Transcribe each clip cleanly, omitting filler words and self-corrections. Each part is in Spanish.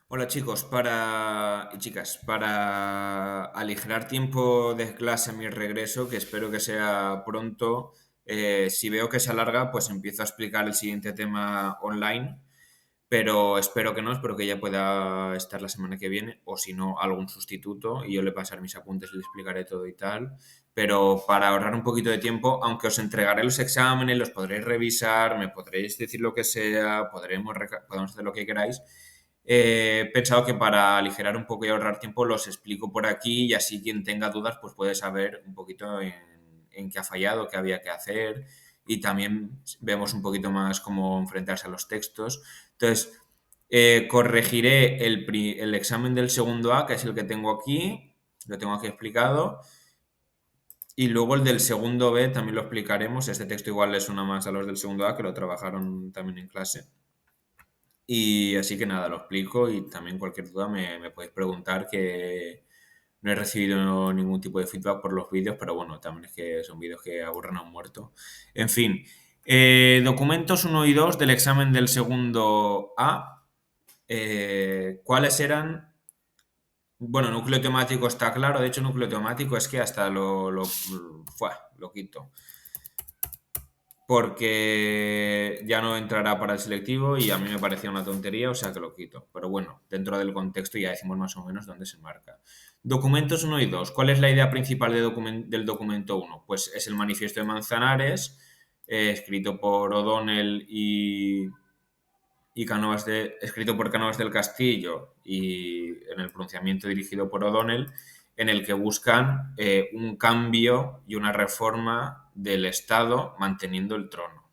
Hola chicos, y chicas, para aligerar tiempo de clase a mi regreso, que espero que sea pronto, si veo que se alarga, pues empiezo a explicar el siguiente tema online, pero espero que no, espero que ya pueda estar la semana que viene, o si no, algún sustituto, y yo le pasaré mis apuntes y le explicaré todo y tal. Pero para ahorrar un poquito de tiempo, aunque os entregaré los exámenes, los podréis revisar, me podréis decir lo que sea, podemos hacer lo que queráis. He pensado que para aligerar un poco y ahorrar tiempo los explico por aquí y así quien tenga dudas pues puede saber un poquito en qué ha fallado, qué había que hacer y también vemos un poquito más cómo enfrentarse a los textos. Entonces, corregiré el examen del segundo A, que es el que tengo aquí, lo tengo aquí explicado, y luego el del segundo B también lo explicaremos. Este texto igual le suena más a los del segundo A, que lo trabajaron también en clase. Y así que nada, lo explico y también cualquier duda me podéis preguntar que no he recibido ningún tipo de feedback por los vídeos, pero bueno, también es que son vídeos que aburren a un muerto. En fin, documentos uno y 2 del examen del segundo A. ¿Cuáles eran? Bueno, núcleo temático está claro, de hecho núcleo temático es que hasta lo quito porque ya no entrará para el selectivo y a mí me parecía una tontería, o sea que lo quito. Pero bueno, dentro del contexto ya decimos más o menos dónde se marca. Documentos uno y 2. ¿Cuál es la idea principal del documento uno? Pues es el manifiesto de Manzanares, escrito por O'Donnell escrito por Cánovas del Castillo y en el pronunciamiento dirigido por O'Donnell, en el que buscan un cambio y una reforma del Estado manteniendo el trono,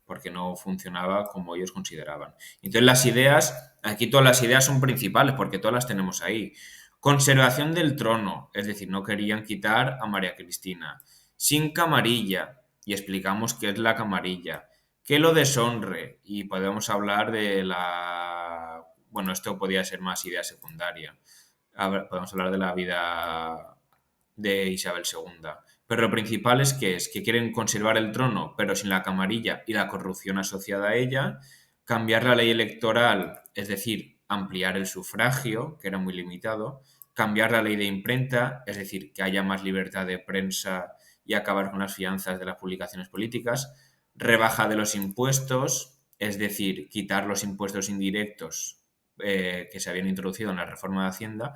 porque no funcionaba como ellos consideraban. Entonces las ideas, aquí todas las ideas son principales, porque todas las tenemos ahí. Conservación del trono, es decir, no querían quitar a María Cristina. Sin camarilla, y explicamos qué es la camarilla que lo deshonre y podemos hablar de la... Bueno, esto podría ser más idea secundaria. Podemos hablar de la vida de Isabel II. Pero lo principal es que quieren conservar el trono, pero sin la camarilla y la corrupción asociada a ella, cambiar la ley electoral, es decir, ampliar el sufragio, que era muy limitado, cambiar la ley de imprenta, es decir, que haya más libertad de prensa y acabar con las fianzas de las publicaciones políticas, rebaja de los impuestos, es decir, quitar los impuestos indirectos que se habían introducido en la reforma de Hacienda,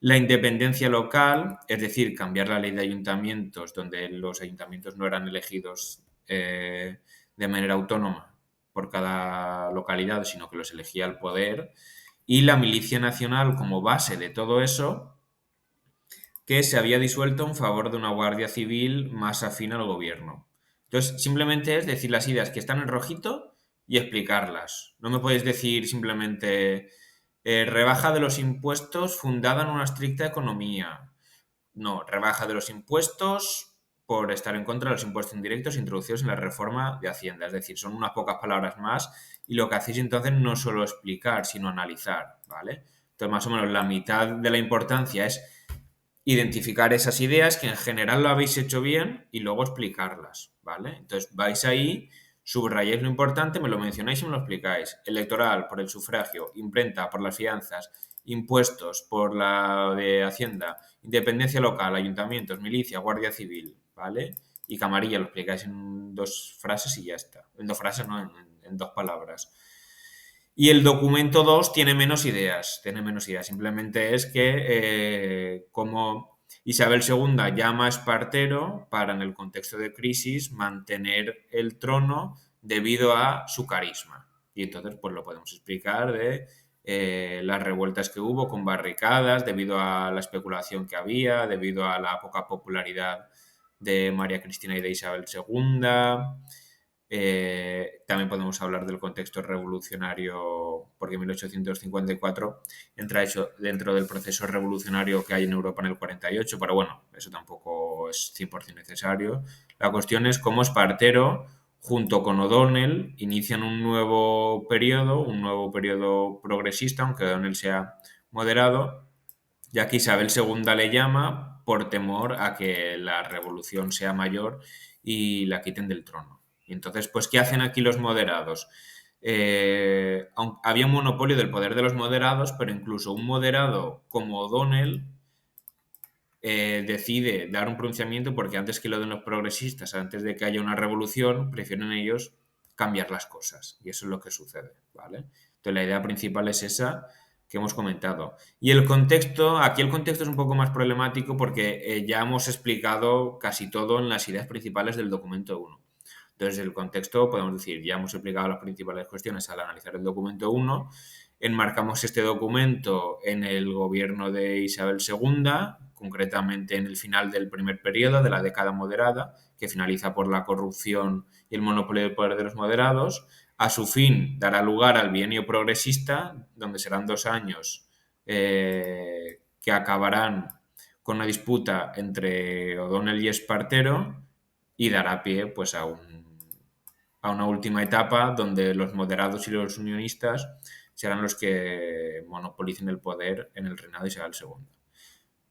la independencia local, es decir, cambiar la ley de ayuntamientos, donde los ayuntamientos no eran elegidos de manera autónoma por cada localidad, sino que los elegía el poder, y la milicia nacional como base de todo eso, que se había disuelto en favor de una Guardia Civil más afín al gobierno. Entonces, simplemente es decir las ideas que están en rojito y explicarlas. No me podéis decir simplemente rebaja de los impuestos fundada en una estricta economía. No, rebaja de los impuestos por estar en contra de los impuestos indirectos introducidos en la reforma de Hacienda. Es decir, son unas pocas palabras más y lo que hacéis entonces no es solo explicar, sino analizar, ¿vale? Entonces, más o menos la mitad de la importancia es identificar esas ideas que en general lo habéis hecho bien y luego explicarlas, ¿vale? Entonces vais ahí, subrayáis lo importante, me lo mencionáis y me lo explicáis. Electoral por el sufragio, imprenta por las fianzas, impuestos por la de Hacienda, independencia local, ayuntamientos, milicia, guardia civil, ¿vale? Y camarilla lo explicáis en dos frases y ya está. En dos frases, no, en dos palabras. Y el documento 2 tiene menos ideas. Simplemente es que como Isabel II llama a Espartero para, en el contexto de crisis, mantener el trono debido a su carisma. Y entonces, pues lo podemos explicar de las revueltas que hubo con barricadas, debido a la especulación que había, debido a la poca popularidad de María Cristina y de Isabel II. También podemos hablar del contexto revolucionario, porque 1854 entra hecho dentro del proceso revolucionario que hay en Europa en el 48, pero bueno, eso tampoco es 100% necesario. La cuestión es cómo Espartero, junto con O'Donnell, inician un nuevo periodo progresista, aunque O'Donnell sea moderado, ya que Isabel II le llama por temor a que la revolución sea mayor y la quiten del trono. Y entonces, pues, ¿qué hacen aquí los moderados? había un monopolio del poder de los moderados, pero incluso un moderado como O'Donnell decide dar un pronunciamiento porque antes que lo den los progresistas, antes de que haya una revolución, prefieren ellos cambiar las cosas. Y eso es lo que sucede, ¿vale? Entonces la idea principal es esa que hemos comentado. Y el contexto, aquí el contexto es un poco más problemático porque ya hemos explicado casi todo en las ideas principales del documento 1. Entonces, el contexto, podemos decir, ya hemos explicado las principales cuestiones al analizar el documento 1, enmarcamos este documento en el gobierno de Isabel II, concretamente en el final del primer periodo de la década moderada, que finaliza por la corrupción y el monopolio del poder de los moderados. A su fin dará lugar al bienio progresista, donde serán 2 años que acabarán con una disputa entre O'Donnell y Espartero y dará pie pues, a una última etapa donde los moderados y los unionistas serán los que monopolicen el poder en el reinado de Isabel II.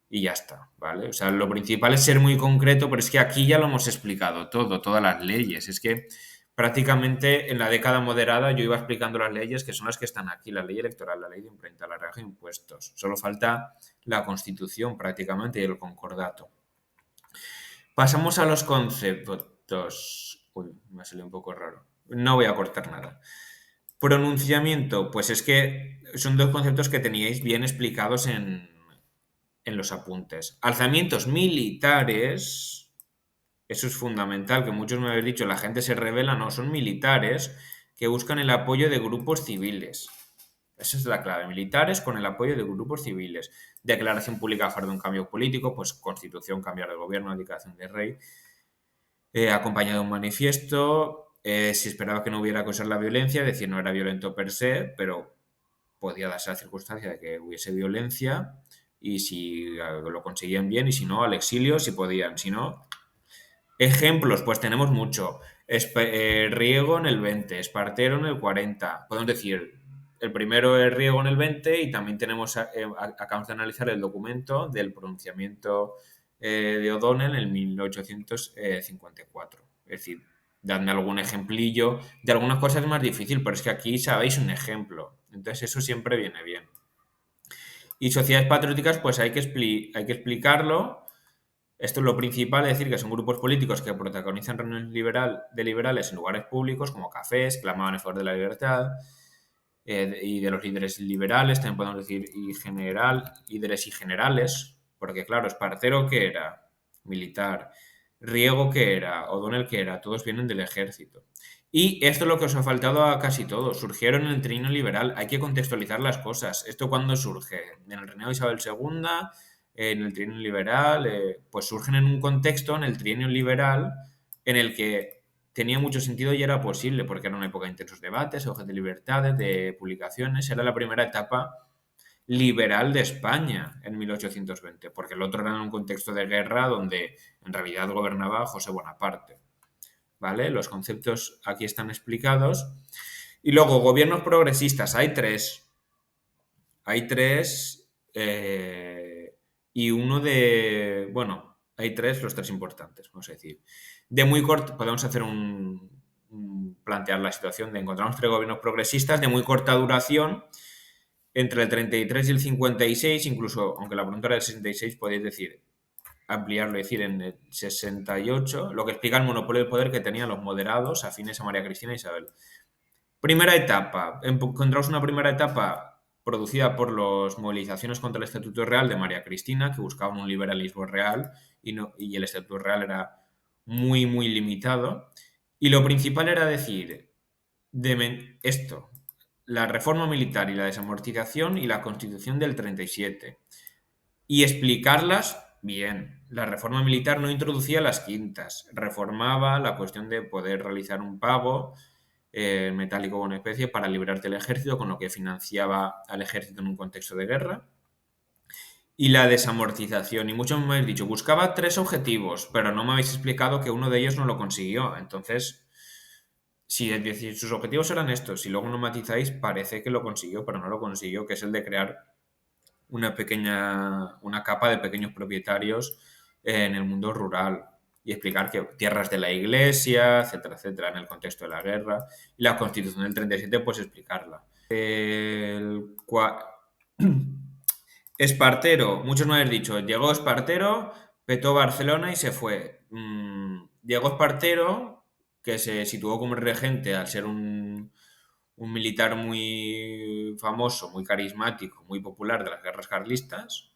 Y ya está, ¿vale? O sea, lo principal es ser muy concreto, pero es que aquí ya lo hemos explicado todo, todas las leyes. Es que prácticamente en la década moderada yo iba explicando las leyes que son las que están aquí, la ley electoral, la ley de imprenta, la rebaja de impuestos. Solo falta la Constitución prácticamente y el concordato. Pasamos a los conceptos. Uy, me ha salido un poco raro. No voy a cortar nada. Pronunciamiento, pues es que son 2 conceptos que teníais bien explicados en los apuntes. Alzamientos militares, eso es fundamental, que muchos me habéis dicho, la gente se rebela, no, son militares que buscan el apoyo de grupos civiles. Esa es la clave, militares con el apoyo de grupos civiles. Declaración pública a favor de un cambio político, pues constitución, cambiar de gobierno, declaración de rey, acompañado de un manifiesto, si esperaba que no hubiera que usar la violencia, es decir, no era violento per se, pero podía darse la circunstancia de que hubiese violencia y si lo conseguían bien y si no, al exilio, si podían, si no. Ejemplos, pues tenemos mucho. Riego en el 20, Espartero en el 40. Podemos decir, el primero es Riego en el 20 y también tenemos, acabamos de analizar el documento del pronunciamiento de O'Donnell en 1854. Es decir, dadme algún ejemplillo. De algunas cosas es más difícil, pero es que aquí sabéis un ejemplo. Entonces eso siempre viene bien. Y sociedades patrióticas, pues hay que explicarlo. Esto es lo principal, es decir, que son grupos políticos que protagonizan reuniones de liberales en lugares públicos, como cafés, clamaban a favor de la libertad y de los líderes liberales, también podemos decir líderes y generales, porque claro, Espartero, ¿qué era? Militar. Riego, ¿qué era? O'Donnell, ¿qué era? Todos vienen del ejército. Y esto es lo que os ha faltado a casi todos. Surgieron en el trienio liberal. Hay que contextualizar las cosas. ¿Esto cuándo surge? En el reinado de Isabel II, en el trienio liberal, pues surgen en un contexto, en el trienio liberal, en el que tenía mucho sentido y era posible, porque era una época de intensos debates, auge de libertades, de publicaciones. Era la primera etapa liberal de España en 1820, porque el otro era en un contexto de guerra donde en realidad gobernaba José Bonaparte. ¿Vale? Los conceptos aquí están explicados. Y luego, gobiernos progresistas, hay 3. Hay 3 y uno de... Bueno, hay 3, los 3 importantes, vamos a decir. De muy corto, podemos hacer plantear la situación de encontramos 3 gobiernos progresistas de muy corta duración, entre el 33 y el 56, incluso, aunque la pregunta era del 66, podéis decir, ampliarlo, es decir, en el 68, lo que explica el monopolio del poder que tenían los moderados afines a María Cristina e Isabel. Primera etapa. Encontramos una primera etapa producida por las movilizaciones contra el Estatuto Real de María Cristina, que buscaban un liberalismo real y el Estatuto Real era muy, muy limitado. Y lo principal era decir esto, la reforma militar y la desamortización y la Constitución del 37. Y explicarlas bien. La reforma militar no introducía las quintas, reformaba la cuestión de poder realizar un pago metálico o una especie para librarte del ejército, con lo que financiaba al ejército en un contexto de guerra. Y la desamortización, y muchos me habéis dicho, buscaba 3 objetivos, pero no me habéis explicado que uno de ellos no lo consiguió. Entonces, si decir, sus objetivos eran estos, y luego no matizáis, parece que lo consiguió, pero no lo consiguió, que es el de crear una capa de pequeños propietarios en el mundo rural. y explicar que tierras de la Iglesia, etcétera, en el contexto de la guerra. Y la Constitución del 37, pues explicarla. Espartero, muchos me habéis dicho, llegó Espartero, petó Barcelona y se fue. Llegó Espartero, que se situó como regente al ser un militar muy famoso, muy carismático, muy popular de las guerras carlistas.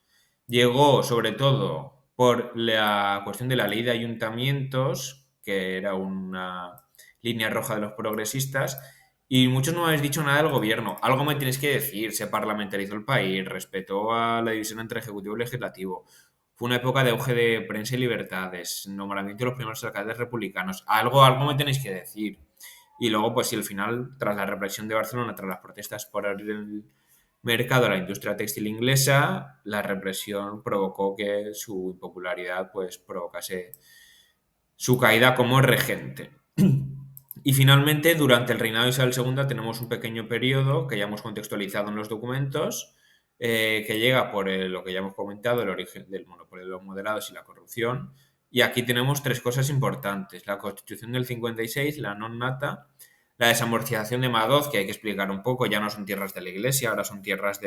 Llegó sobre todo por la cuestión de la ley de ayuntamientos, que era una línea roja de los progresistas, y muchos no habéis dicho nada del gobierno. Algo me tenéis que decir. Se parlamentarizó el país, respetó a la división entre ejecutivo y legislativo. Fue una época de auge de prensa y libertades, nombramiento de los primeros alcaldes republicanos. Algo me tenéis que decir. Y luego, pues si al final, tras la represión de Barcelona, tras las protestas por abrir el mercado a la industria textil inglesa, la represión provocó que su impopularidad pues provocase su caída como regente. Y finalmente, durante el reinado de Isabel II tenemos un pequeño periodo que ya hemos contextualizado en los documentos, que llega por lo que ya hemos comentado, el origen del monopolio de los moderados y la corrupción. Y aquí tenemos tres cosas importantes. La Constitución del 56, la non nata, la desamortización de Madoz, que hay que explicar un poco, ya no son tierras de la Iglesia, ahora son tierras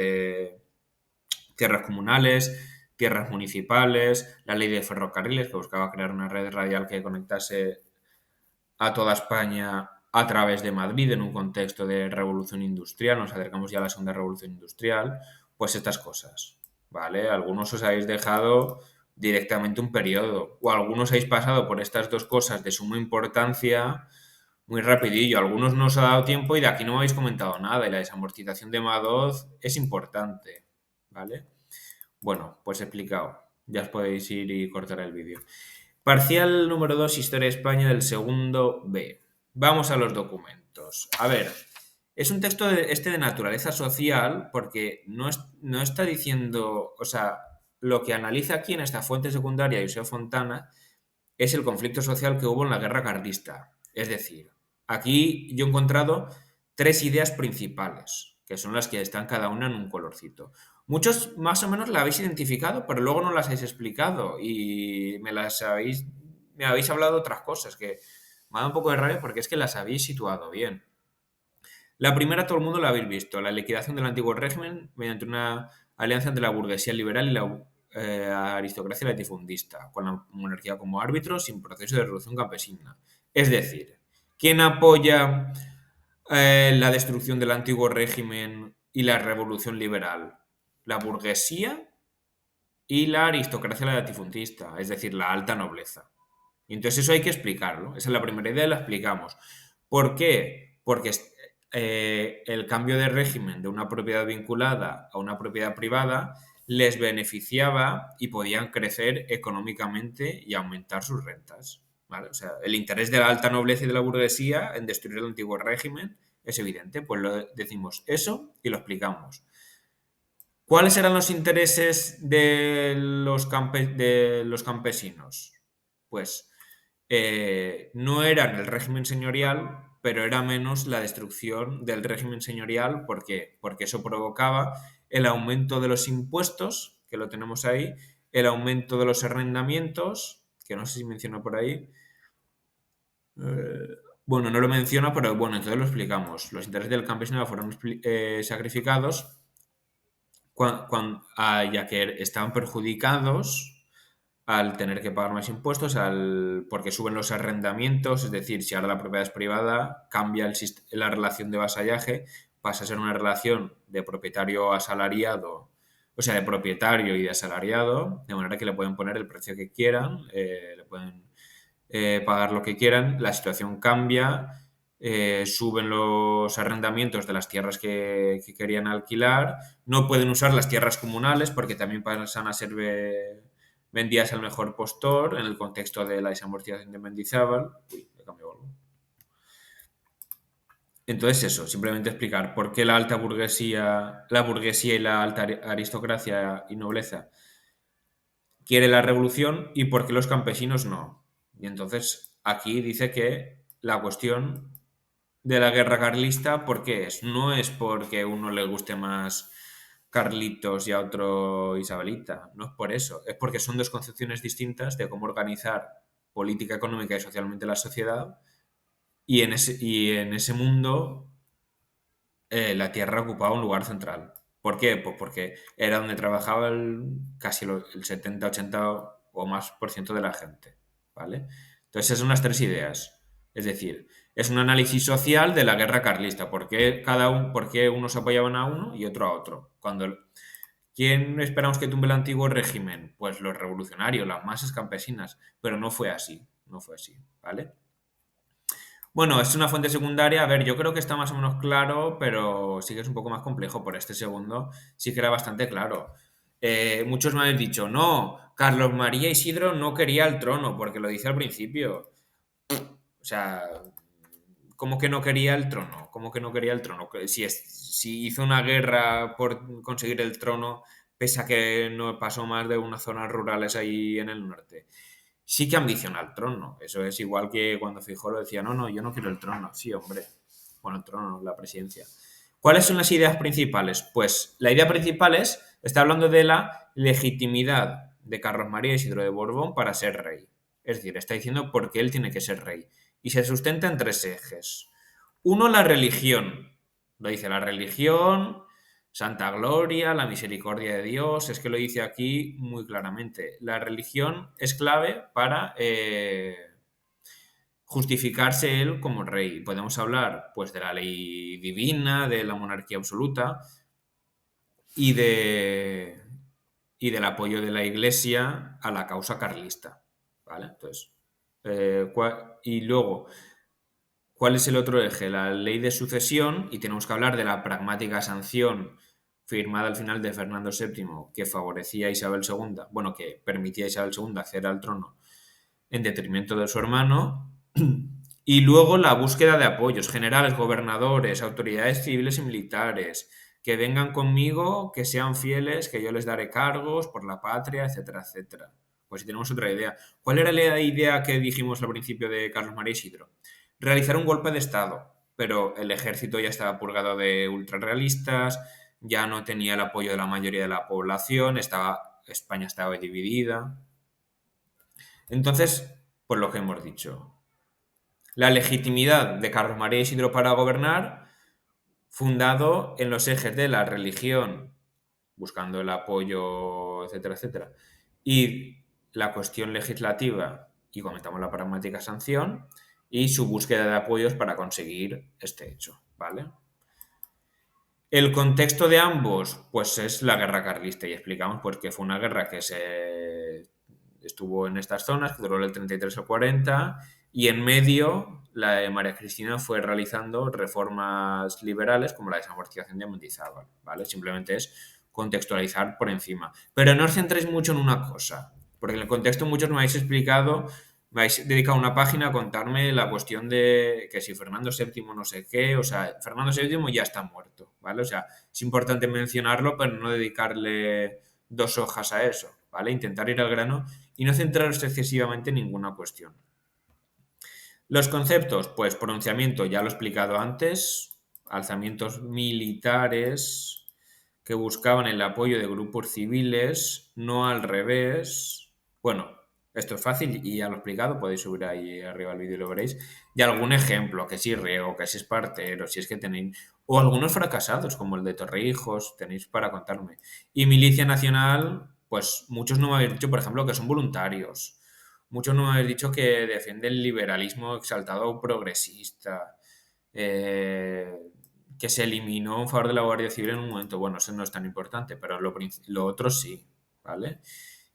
comunales, tierras municipales, la ley de ferrocarriles, que buscaba crear una red radial que conectase a toda España a través de Madrid en un contexto de revolución industrial, nos acercamos ya a la segunda revolución industrial, pues estas cosas, ¿vale? Algunos os habéis dejado directamente un periodo, o algunos habéis pasado por estas dos cosas de suma importancia muy rapidillo, algunos no os ha dado tiempo y de aquí no me habéis comentado nada, y la desamortización de Madoz es importante, ¿vale? Bueno, pues explicado, ya os podéis ir y cortar el vídeo. Parcial número 2, Historia de España del segundo B. Vamos a los documentos. A ver, es un texto de naturaleza social porque no está diciendo, o sea, lo que analiza aquí en esta fuente secundaria Josep Fontana es el conflicto social que hubo en la guerra carlista. Es decir, aquí yo he encontrado tres ideas principales, que son las que están cada una en un colorcito. Muchos más o menos la habéis identificado, pero luego no las habéis explicado y me habéis hablado de otras cosas que me ha dado un poco de rabia porque es que las habéis situado bien. La primera todo el mundo la habéis visto, la liquidación del antiguo régimen mediante una alianza entre la burguesía liberal y la aristocracia latifundista, con la monarquía como árbitro sin proceso de revolución campesina. Es decir, ¿quién apoya la destrucción del antiguo régimen y la revolución liberal? La burguesía y la aristocracia latifundista, es decir, la alta nobleza. Y entonces eso hay que explicarlo. Esa es la primera idea y la explicamos. ¿Por qué? Porque el cambio de régimen de una propiedad vinculada a una propiedad privada les beneficiaba y podían crecer económicamente y aumentar sus rentas. ¿Vale? O sea, el interés de la alta nobleza y de la burguesía en destruir el antiguo régimen es evidente. Pues lo decimos eso y lo explicamos. ¿Cuáles eran los intereses de de los campesinos? Pues no eran el régimen señorial, pero era menos la destrucción del régimen señorial. ¿Por qué? Porque eso provocaba el aumento de los impuestos, que lo tenemos ahí, el aumento de los arrendamientos, que no sé si menciono por ahí. Eh, bueno, no lo menciona, pero bueno, entonces lo explicamos. Los intereses del campesino fueron sacrificados ya que estaban perjudicados al tener que pagar más impuestos, porque suben los arrendamientos, es decir, si ahora la propiedad es privada, cambia la relación de vasallaje, pasa a ser una relación de propietario asalariado, o sea, de propietario y de asalariado, de manera que le pueden poner el precio que quieran, le pueden pagar lo que quieran, la situación cambia, suben los arrendamientos de las tierras que querían alquilar, no pueden usar las tierras comunales porque también pasan a ser vendidas al mejor postor en el contexto de la desamortización de Mendizábal. Uy, he cambiado algo. Entonces eso, simplemente explicar por qué la burguesía y la alta aristocracia y nobleza quiere la revolución y por qué los campesinos no. Y entonces aquí dice que la cuestión de la guerra carlista, ¿por qué es? No es porque a uno le guste más Carlitos y a otro Isabelita, no es por eso, es porque son dos concepciones distintas de cómo organizar política, económica y socialmente la sociedad, y y en ese mundo la tierra ocupaba un lugar central. ¿Por qué? Pues porque era donde trabajaba casi el 70, 80 o más por ciento de la gente, ¿vale? Entonces, esas son las tres ideas. Es decir, es un análisis social de la guerra carlista. ¿Por qué unos apoyaban a uno y otro a otro? ¿Quién esperamos que tumbe el antiguo régimen? Pues los revolucionarios, las masas campesinas. Pero no fue así, no fue así, ¿vale? Bueno, es una fuente secundaria. A ver, yo creo que está más o menos claro, pero sí que es un poco más complejo. Por este segundo sí que era bastante claro. Muchos me habéis dicho, no, Carlos María Isidro no quería el trono, porque lo dice al principio. O sea, ¿cómo que no quería el trono? ¿Cómo que no quería el trono? Si hizo una guerra por conseguir el trono, pese a que no pasó más de unas zonas rurales ahí en el norte. Sí que ambiciona el trono. Eso es igual que cuando Feijóo decía, no, no, yo no quiero el trono. Sí, hombre. Bueno, el trono, la presidencia. ¿Cuáles son las ideas principales? Pues la idea principal está hablando de la legitimidad de Carlos María Isidro de Borbón para ser rey. Es decir, está diciendo por qué él tiene que ser rey. Y se sustenta en tres ejes. Uno, la religión. Lo dice la religión, Santa Gloria, la misericordia de Dios. Es que lo dice aquí muy claramente. La religión es clave para justificarse él como rey. Podemos hablar pues de la ley divina, de la monarquía absoluta y y del apoyo de la Iglesia a la causa carlista, ¿vale? Entonces, y luego, ¿cuál es el otro eje? La ley de sucesión, y tenemos que hablar de la pragmática sanción firmada al final de Fernando VII que favorecía a Isabel II, bueno, que permitía a Isabel II acceder al trono en detrimento de su hermano. Y luego la búsqueda de apoyos, generales, gobernadores, autoridades civiles y militares, que vengan conmigo, que sean fieles, que yo les daré cargos por la patria, etcétera, etcétera. Pues si tenemos otra idea. ¿Cuál era la idea que dijimos al principio de Carlos María Isidro? Realizar un golpe de Estado, pero el ejército ya estaba purgado de ultrarrealistas, ya no tenía el apoyo de la mayoría de la población, España estaba dividida. Entonces, pues lo que hemos dicho, la legitimidad de Carlos María Isidro para gobernar, fundado en los ejes de la religión, buscando el apoyo, etcétera, etcétera, y la cuestión legislativa, y comentamos la pragmática sanción, y su búsqueda de apoyos para conseguir este hecho, ¿vale? El contexto de ambos, pues es la guerra carlista, y explicamos pues que fue una guerra que se estuvo en estas zonas, que duró del 33 al 40, y en medio la de María Cristina fue realizando reformas liberales como la desamortización de Mendizábal, ¿vale? Simplemente es contextualizar por encima. Pero no os centréis mucho en una cosa, porque en el contexto muchos me habéis explicado, me habéis dedicado una página a contarme la cuestión de que si Fernando VII no sé qué, o sea, Fernando VII ya está muerto, ¿vale? O sea, es importante mencionarlo, pero no dedicarle 2 hojas a eso, ¿vale? Intentar ir al grano y no centraros excesivamente en ninguna cuestión. Los conceptos, pues pronunciamiento, ya lo he explicado antes, alzamientos militares que buscaban el apoyo de grupos civiles, no al revés. Bueno, esto es fácil y ya lo he explicado, podéis subir ahí arriba el vídeo y lo veréis. Y algún ejemplo, que si Riego, que si Espartero, si es que tenéis, o algunos fracasados, como el de Torrijos, tenéis para contarme. Y Milicia Nacional, pues muchos no me habéis dicho, por ejemplo, que son voluntarios. Muchos no me habéis dicho que defiende el liberalismo exaltado progresista. Eh, que se eliminó en favor de la Guardia Civil en un momento. Bueno, eso no es tan importante, pero lo otro sí, ¿vale?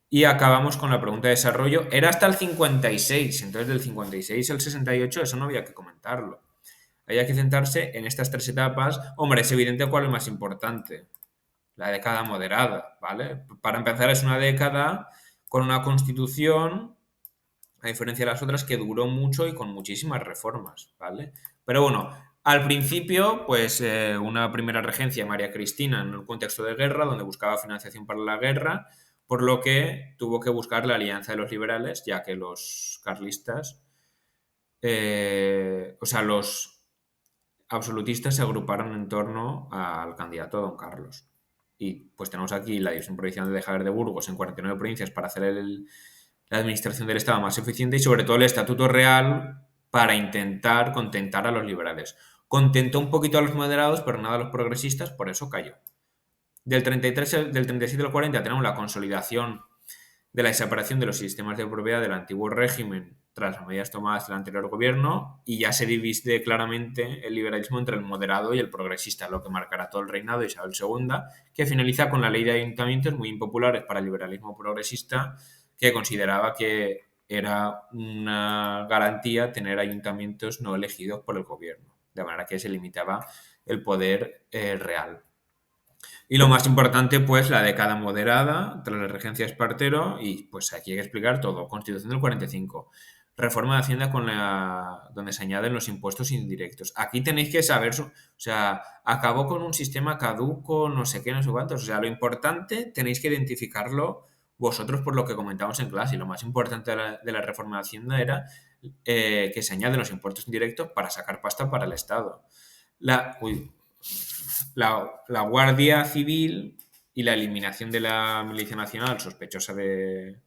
Y acabamos con la pregunta de desarrollo. Era hasta el 56, entonces del 56 al 68 eso no había que comentarlo. Había que centrarse en estas tres etapas. Hombre, es evidente cuál es más importante. La década moderada, ¿vale? Para empezar, es una década con una constitución, a diferencia de las otras, que duró mucho y con muchísimas reformas, ¿vale? Pero bueno, al principio, pues una primera regencia, María Cristina, en un contexto de guerra, donde buscaba financiación para la guerra, por lo que tuvo que buscar la alianza de los liberales, ya que los carlistas, o sea, los absolutistas se agruparon en torno al candidato don Carlos. Y pues tenemos aquí la división provincial de Javier de Burgos en 49 provincias para hacer la administración del Estado más eficiente y sobre todo el Estatuto Real para intentar contentar a los liberales. Contentó un poquito a los moderados, pero nada a los progresistas, por eso cayó. Del 37 al 40 tenemos la consolidación de la desaparición de los sistemas de propiedad del antiguo régimen tras las medidas tomadas del anterior gobierno y ya se divide claramente el liberalismo entre el moderado y el progresista, lo que marcará todo el reinado de Isabel II, que finaliza con la ley de ayuntamientos muy impopulares para el liberalismo progresista, que consideraba que era una garantía tener ayuntamientos no elegidos por el gobierno, de manera que se limitaba el poder real. Y lo más importante, pues, la década moderada, tras la regencia de Espartero, y pues aquí hay que explicar todo. Constitución del 45. Reforma de Hacienda donde se añaden los impuestos indirectos. Aquí tenéis que saber, o sea, acabó con un sistema caduco, no sé qué, no sé cuántos. O sea, lo importante tenéis que identificarlo vosotros por lo que comentamos en clase. Y lo más importante de la reforma de Hacienda era que se añaden los impuestos indirectos para sacar pasta para el Estado. Uy, la Guardia Civil y la eliminación de la Milicia Nacional, sospechosa de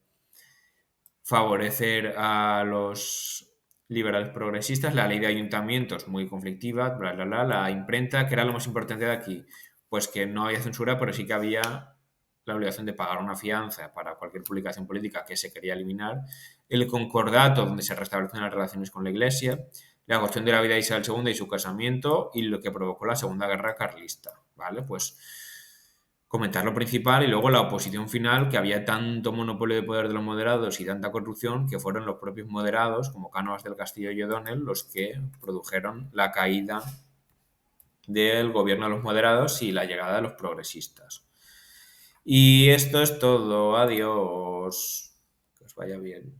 favorecer a los liberales progresistas, la ley de ayuntamientos, muy conflictiva, bla, bla, bla, la imprenta, que era lo más importante de aquí, pues que no había censura, pero sí que había la obligación de pagar una fianza para cualquier publicación política que se quería eliminar, el concordato, donde se restablecen las relaciones con la Iglesia, la cuestión de la vida de Isabel II y su casamiento, y lo que provocó la Segunda Guerra Carlista, ¿vale? Pues comentar lo principal y luego la oposición final, que había tanto monopolio de poder de los moderados y tanta corrupción que fueron los propios moderados, como Cánovas del Castillo y O'Donnell, los que produjeron la caída del gobierno de los moderados y la llegada de los progresistas. Y esto es todo. Adiós. Que os vaya bien.